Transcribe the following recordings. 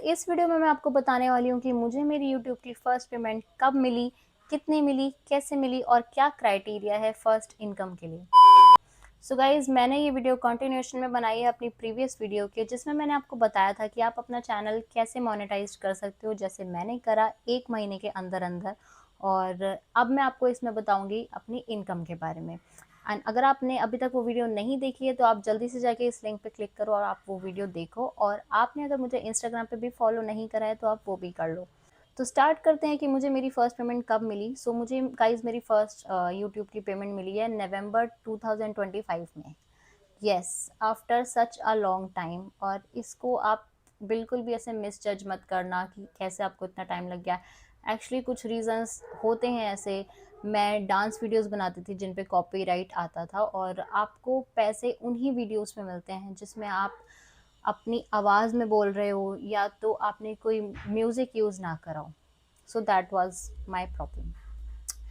इस वीडियो में मैं आपको बताने वाली हूँ कि मुझे मेरी यूट्यूब की फर्स्ट पेमेंट कब मिली, कितनी मिली, कैसे मिली और क्या क्राइटेरिया है फर्स्ट इनकम के लिए। सो गाइज़, मैंने ये वीडियो कंटिन्यूएशन में बनाई है अपनी प्रीवियस वीडियो के, जिसमें मैंने आपको बताया था कि आप अपना चैनल कैसे मोनेटाइज कर सकते हो, जैसे मैंने करा 1 महीने के अंदर-अंदर। और अब मैं आपको इसमें बताऊँगी अपनी इनकम के बारे में। एंड अगर आपने अभी तक वो वीडियो नहीं देखी है तो आप जल्दी से जाके इस लिंक पे क्लिक करो और आप वो वीडियो देखो। और आपने अगर मुझे इंस्टाग्राम पे भी फॉलो नहीं करा है तो आप वो भी कर लो। तो स्टार्ट करते हैं कि मुझे मेरी फर्स्ट पेमेंट कब मिली। मुझे गाइज मेरी फर्स्ट यूट्यूब की पेमेंट मिली है नवंबर 2025 में। Yes, after such a long time. और इसको आप बिल्कुल भी ऐसे मिस जज मत करना कि कैसे आपको इतना टाइम लग गया। एक्चुअली कुछ रीजंस होते हैं ऐसे। मैं डांस वीडियोस बनाती थी जिन पे कॉपीराइट आता था, और आपको पैसे उन्हीं वीडियोस में मिलते हैं जिसमें आप अपनी आवाज़ में बोल रहे हो या तो आपने कोई म्यूज़िक यूज़ ना करा हो। So that was my problem.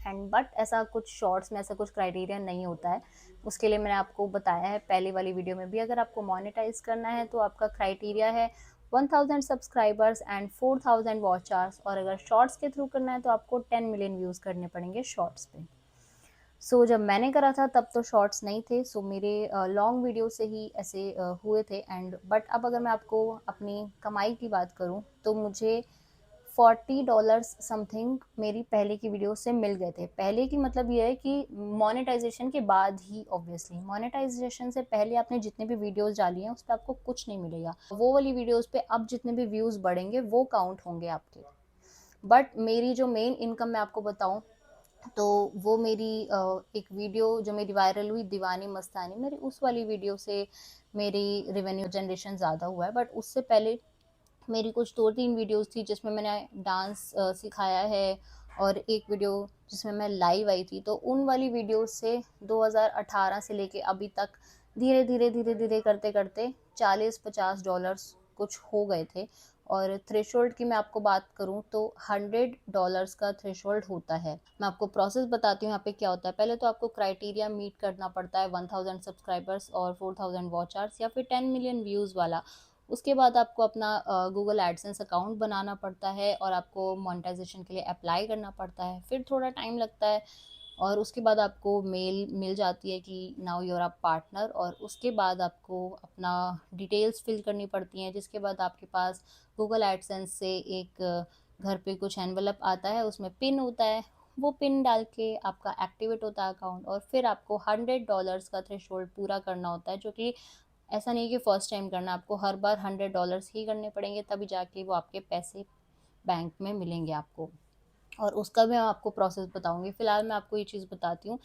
And but ऐसा कुछ शॉर्ट्स में ऐसा कुछ क्राइटेरिया नहीं होता है। उसके लिए मैंने आपको बताया है पहले वाली वीडियो में भी। अगर आपको मोनेटाइज करना है तो आपका क्राइटेरिया है 1000 सब्सक्राइबर्स एंड 4000 वॉच आवर्स। और अगर शॉर्ट्स के थ्रू करना है तो आपको 10 मिलियन व्यूज़ करने पड़ेंगे शॉर्ट्स पे। जब मैंने करा था तब तो शॉर्ट्स नहीं थे। मेरे लॉन्ग वीडियो से ही ऐसे हुए थे। एंड बट अब अगर मैं आपको अपनी कमाई की बात करूं तो मुझे $40 समथिंग मेरी पहले की वीडियो से मिल गए थे। पहले की मतलब ये है कि मोनेटाइजेशन के बाद ही। ऑब्वियसली मोनेटाइजेशन से पहले आपने जितने भी वीडियोस डाली हैं उस पर आपको कुछ नहीं मिलेगा। वो वाली वीडियोस पे अब जितने भी व्यूज़ बढ़ेंगे वो काउंट होंगे आपके। बट मेरी जो मेन इनकम मैं आपको बताऊं तो वो मेरी एक वीडियो जो मेरी वायरल हुई, दीवानी मस्तानी, मेरी उस वाली वीडियो से मेरी रेवेन्यू जनरेशन ज़्यादा हुआ है। बट उससे पहले मेरी कुछ 2-3 वीडियोस थी जिसमें मैंने डांस सिखाया है, और एक वीडियो जिसमें मैं लाइव आई थी। तो उन वाली वीडियो से 2018 से लेके अभी तक धीरे धीरे धीरे धीरे करते करते $40-50 कुछ हो गए थे। और थ्रेशोल्ड की मैं आपको बात करूं तो $100 का थ्रेशोल्ड होता है। मैं आपको प्रोसेस बताती हूँ यहाँ पे क्या होता है। पहले तो आपको क्राइटेरिया मीट करना पड़ता है 1000 सब्सक्राइबर्स और 4000 वॉच आवर्स या फिर 10 मिलियन व्यूज़ वाला। उसके बाद आपको अपना गूगल एडसेंस अकाउंट बनाना पड़ता है और आपको मोनेटाइजेशन के लिए अप्लाई करना पड़ता है। फिर थोड़ा टाइम लगता है और उसके बाद आपको मेल मिल जाती है कि now you are a partner. और उसके बाद आपको अपना डिटेल्स फिल करनी पड़ती हैं, जिसके बाद आपके पास गूगल एडसेंस से एक घर पे कुछ एनवलप आता है, उसमें पिन होता है। वो पिन डाल के आपका एक्टिवेट होता है अकाउंट, और फिर आपको $100 का थ्रेशोल्ड पूरा करना होता है, जो कि ऐसा नहीं कि फर्स्ट टाइम करना, आपको हर बार $100 ही करने पड़ेंगे, तभी जाके वो आपके पैसे बैंक में मिलेंगे आपको। और उसका भी मैं आपको प्रोसेस बताऊंगी। फिलहाल मैं आपको ये चीज़ बताती हूँ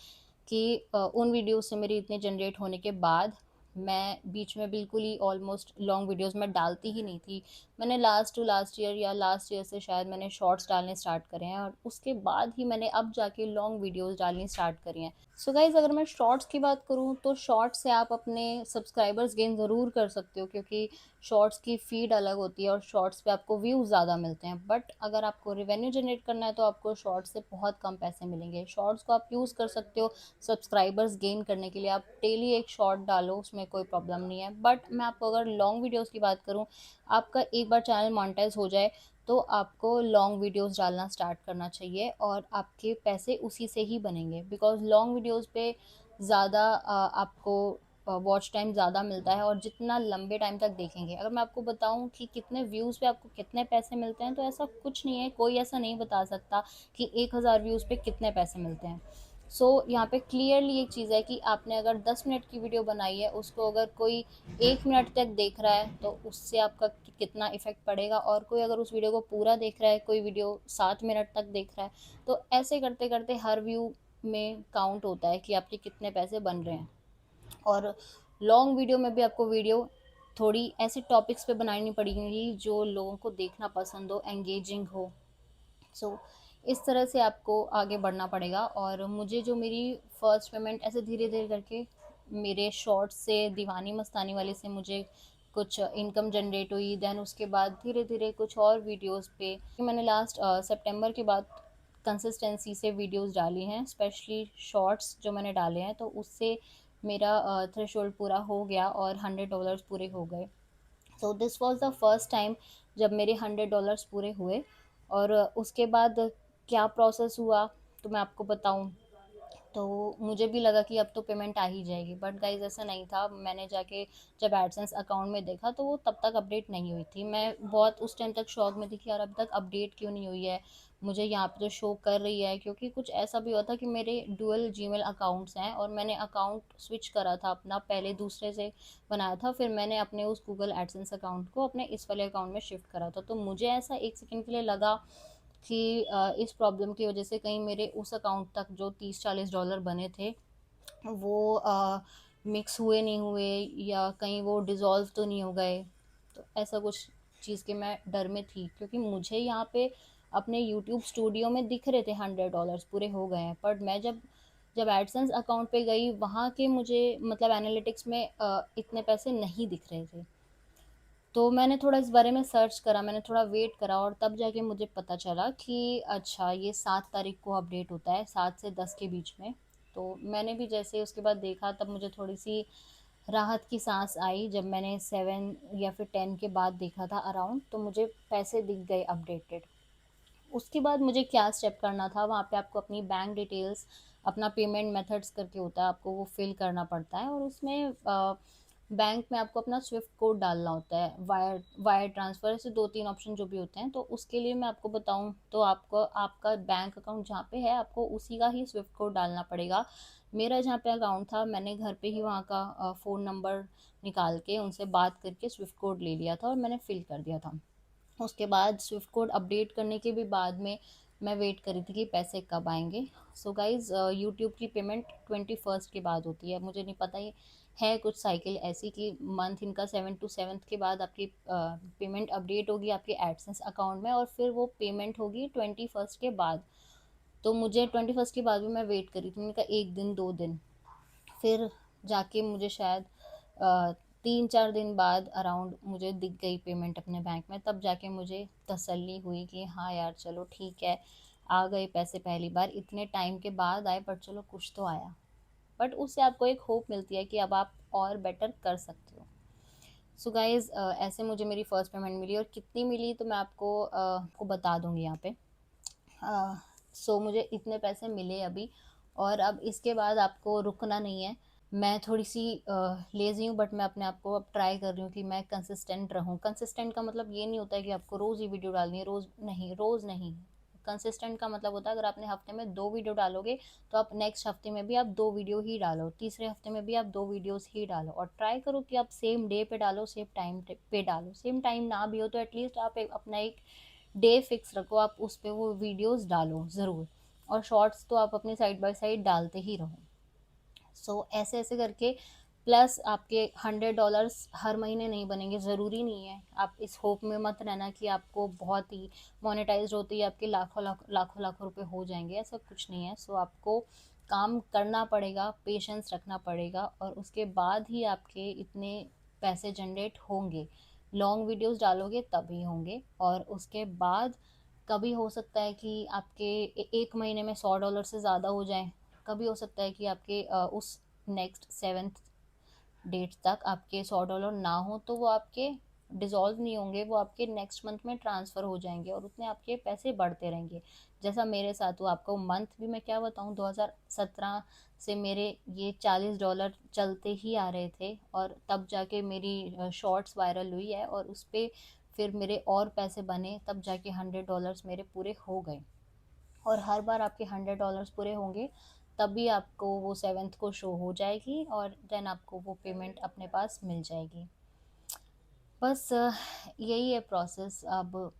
कि उन वीडियो से मेरी इतने जनरेट होने के बाद मैं बीच में बिल्कुल ही ऑलमोस्ट लॉन्ग वीडियोस में डालती ही नहीं थी। मैंने लास्ट टू लास्ट ईयर या लास्ट ईयर से शायद मैंने शॉर्ट्स डालने स्टार्ट करे हैं, और उसके बाद ही मैंने अब जाके लॉन्ग वीडियोस डालनी स्टार्ट करी हैं। गाइज, अगर मैं शॉर्ट्स की बात करूँ तो शॉर्ट्स से आप अपने सब्सक्राइबर्स गेन ज़रूर कर सकते हो, क्योंकि शॉर्ट्स की फीड अलग होती है और शॉर्ट्स पे आपको व्यूज़ ज़्यादा मिलते हैं। बट अगर आपको रेवेन्यू जनरेट करना है तो आपको शॉर्ट्स से बहुत कम पैसे मिलेंगे। शॉर्ट्स को आप यूज़ कर सकते हो सब्सक्राइबर्स गेन करने के लिए। आप डेली एक शॉर्ट डालो, उसमें कोई प्रॉब्लम नहीं है। बट मैं आपको अगर लॉन्ग वीडियोज़ की बात करूँ, आपका एक बार चैनल मोनेटाइज हो जाए तो आपको लॉन्ग वीडियोस डालना स्टार्ट करना चाहिए और आपके पैसे उसी से ही बनेंगे। बिकॉज लॉन्ग वीडियोस पे ज़्यादा आपको वॉच टाइम ज़्यादा मिलता है, और जितना लंबे टाइम तक देखेंगे। अगर मैं आपको बताऊं कि कितने व्यूज़ पे आपको कितने पैसे मिलते हैं, तो ऐसा कुछ नहीं है, कोई ऐसा नहीं बता सकता कि 1000 व्यूज़ पे कितने पैसे मिलते हैं। यहाँ पे क्लियरली एक चीज़ है कि आपने अगर 10 मिनट की वीडियो बनाई है, उसको अगर कोई 1 मिनट तक देख रहा है तो उससे आपका कितना इफेक्ट पड़ेगा, और कोई अगर उस वीडियो को पूरा देख रहा है, कोई वीडियो 7 मिनट तक देख रहा है, तो ऐसे करते करते हर व्यू में काउंट होता है कि आपके कितने पैसे बन रहे हैं। और लॉन्ग वीडियो में भी आपको वीडियो थोड़ी ऐसे टॉपिक्स पे बनानी पड़ेगी जो लोगों को देखना पसंद हो, एंगेजिंग हो। सो इस तरह से आपको आगे बढ़ना पड़ेगा। और मुझे जो मेरी फर्स्ट पेमेंट ऐसे धीरे धीरे करके मेरे शॉर्ट्स से, दीवानी मस्तानी वाले से मुझे कुछ इनकम जनरेट हुई। देन उसके बाद धीरे धीरे कुछ और वीडियोस पे मैंने लास्ट सितंबर के बाद कंसिस्टेंसी से वीडियोस डाली हैं, स्पेशली शॉर्ट्स जो मैंने डाले हैं, तो उससे मेरा थ्रेशोल्ड पूरा हो गया और $100 पूरे हो गए। This was the first time जब मेरे $100 पूरे हुए। और उसके बाद क्या प्रोसेस हुआ तो मैं आपको बताऊं, तो मुझे भी लगा कि अब तो पेमेंट आ ही जाएगी, बट गाइज ऐसा नहीं था। मैंने जाके जब एडसेंस अकाउंट में देखा तो वो तब तक अपडेट नहीं हुई थी। मैं बहुत उस टाइम तक शॉक में थी कि यार अब तक अपडेट क्यों नहीं हुई है, मुझे यहाँ पे तो शो कर रही है। क्योंकि कुछ ऐसा भी हुआ था कि मेरे डुअल जीमेल अकाउंट्स हैं और मैंने अकाउंट स्विच करा था अपना, पहले दूसरे से बनाया था, फिर मैंने अपने उस गूगल एडसेंस अकाउंट को अपने इस वाले अकाउंट में शिफ्ट करा था। तो मुझे ऐसा एक सेकंड के लिए लगा कि इस प्रॉब्लम की वजह से कहीं मेरे उस अकाउंट तक जो $30-40 बने थे वो मिक्स हुए नहीं हुए, या कहीं वो डिज़ोल्व तो नहीं हो गए। तो ऐसा कुछ चीज़ के मैं डर में थी, क्योंकि मुझे यहाँ पे अपने यूट्यूब स्टूडियो में दिख रहे थे $100 पूरे हो गए हैं, पर मैं जब जब एडसेंस अकाउंट पे गई वहाँ के मुझे मतलब एनालिटिक्स में इतने पैसे नहीं दिख रहे थे। तो मैंने थोड़ा इस बारे में सर्च करा, मैंने थोड़ा वेट करा, और तब जाके मुझे पता चला कि अच्छा ये 7 तारीख को अपडेट होता है, 7 से 10 के बीच में। तो मैंने भी जैसे उसके बाद देखा तब मुझे थोड़ी सी राहत की सांस आई। जब मैंने 7 या फिर 10 के बाद देखा था अराउंड, तो मुझे पैसे दिख गए अपडेटेड। उसके बाद मुझे क्या स्टेप करना था, वहाँ पे आपको अपनी बैंक डिटेल्स, अपना पेमेंट मेथड्स करके होता है, आपको वो फिल करना पड़ता है। और उसमें बैंक में आपको अपना स्विफ्ट कोड डालना होता है, वायर वायर ट्रांसफ़र से 2-3 ऑप्शन जो भी होते हैं। तो उसके लिए मैं आपको बताऊं तो आपको आपका बैंक अकाउंट जहाँ पे है आपको उसी का ही स्विफ्ट कोड डालना पड़ेगा। मेरा जहाँ पे अकाउंट था मैंने घर पे ही वहाँ का फ़ोन नंबर निकाल के उनसे बात करके स्विफ्ट कोड ले लिया था और मैंने फिल कर दिया था। उसके बाद स्विफ्ट कोड अपडेट करने के भी बाद में मैं वेट करी थी कि पैसे कब आएंगे। सो गाइज यूट्यूब की पेमेंट 21st के बाद होती है। मुझे नहीं पता, ये है कुछ साइकिल ऐसी कि मंथ इनका 7 to 7 के बाद आपकी पेमेंट अपडेट होगी आपके एडसेंस अकाउंट में, और फिर वो पेमेंट होगी 21st के बाद। तो मुझे 21st के बाद भी मैं वेट करी थी, मैंने कहा 1 दिन 2 दिन, फिर जाके मुझे शायद 3-4 दिन बाद अराउंड मुझे दिख गई पेमेंट अपने बैंक में। तब जाके मुझे तसल्ली हुई कि हाँ यार चलो ठीक है, आ गए पैसे, पहली बार इतने टाइम के बाद आए, बट चलो कुछ तो आया। बट उससे आपको एक होप मिलती है कि अब आप और बेटर कर सकते हो। सो गाइज ऐसे मुझे मेरी फर्स्ट पेमेंट मिली, और कितनी मिली तो मैं आपको बता दूंगी यहाँ पे। सो मुझे इतने पैसे मिले अभी, और अब इसके बाद आपको रुकना नहीं है। मैं थोड़ी सी लेज़ी हूँ, बट मैं अपने आप को अब ट्राई कर रही हूँ कि मैं कंसिस्टेंट रहूँ। कंसिस्टेंट का मतलब ये नहीं होता है कि आपको रोज़ ही वीडियो डालनी है, रोज़ नहीं। कंसिस्टेंट का मतलब होता है अगर आपने हफ्ते में 2 वीडियो डालोगे तो आप नेक्स्ट हफ्ते में भी आप 2 वीडियो ही डालो, तीसरे हफ्ते में भी आप 2 वीडियोस ही डालो, और ट्राई करो कि आप सेम डे पे डालो, सेम टाइम पे डालो। सेम टाइम ना भी हो तो एटलीस्ट आप अपना एक डे फिक्स रखो, आप उस पर वो वीडियोस डालो ज़रूर। और शॉर्ट्स तो आप अपने साइड बाय साइड डालते ही रहो। सो ऐसे ऐसे करके प्लस आपके $100 हर महीने नहीं बनेंगे, ज़रूरी नहीं है। आप इस होप में मत रहना कि आपको बहुत ही मोनेटाइज होती है आपके लाखों रुपए हो जाएंगे, ऐसा कुछ नहीं है। सो आपको काम करना पड़ेगा, पेशेंस रखना पड़ेगा, और उसके बाद ही आपके इतने पैसे जनरेट होंगे। लॉन्ग वीडियोस डालोगे तभी होंगे, और उसके बाद कभी हो सकता है कि आपके एक महीने में $100 से ज़्यादा हो जाए। कभी हो सकता है कि आपके उस नेक्स्ट 7th डेट तक आपके $100 ना हो, तो वो आपके डिज़ोल्व नहीं होंगे, वो आपके नेक्स्ट मंथ में ट्रांसफ़र हो जाएंगे, और उतने आपके पैसे बढ़ते रहेंगे। जैसा मेरे साथ हुआ, आपको मंथ भी मैं क्या बताऊँ, 2017 से मेरे ये $40 चलते ही आ रहे थे, और तब जाके मेरी शॉर्ट्स वायरल हुई है, और उस पर फिर मेरे और पैसे बने, तब जाके $100 मेरे पूरे हो गए। और हर बार आपके $100 पूरे होंगे तभी आपको वो 7th को शो हो जाएगी, और देन आपको वो पेमेंट अपने पास मिल जाएगी। बस यही है प्रोसेस। अब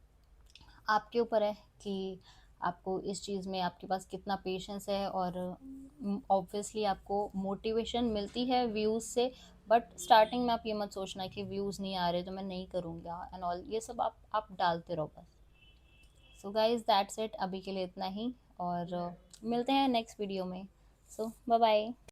आपके ऊपर है कि आपको इस चीज़ में आपके पास कितना पेशेंस है, और ऑब्वियसली आपको मोटिवेशन मिलती है व्यूज़ से। बट स्टार्टिंग में आप ये मत सोचना कि व्यूज़ नहीं आ रहे तो मैं नहीं करूँगा एंड ऑल, ये सब आप डालते रहो बस। सो गाइज दैट्स इट, अभी के लिए इतना ही, और मिलते हैं नेक्स्ट वीडियो में। सो बाय बाय।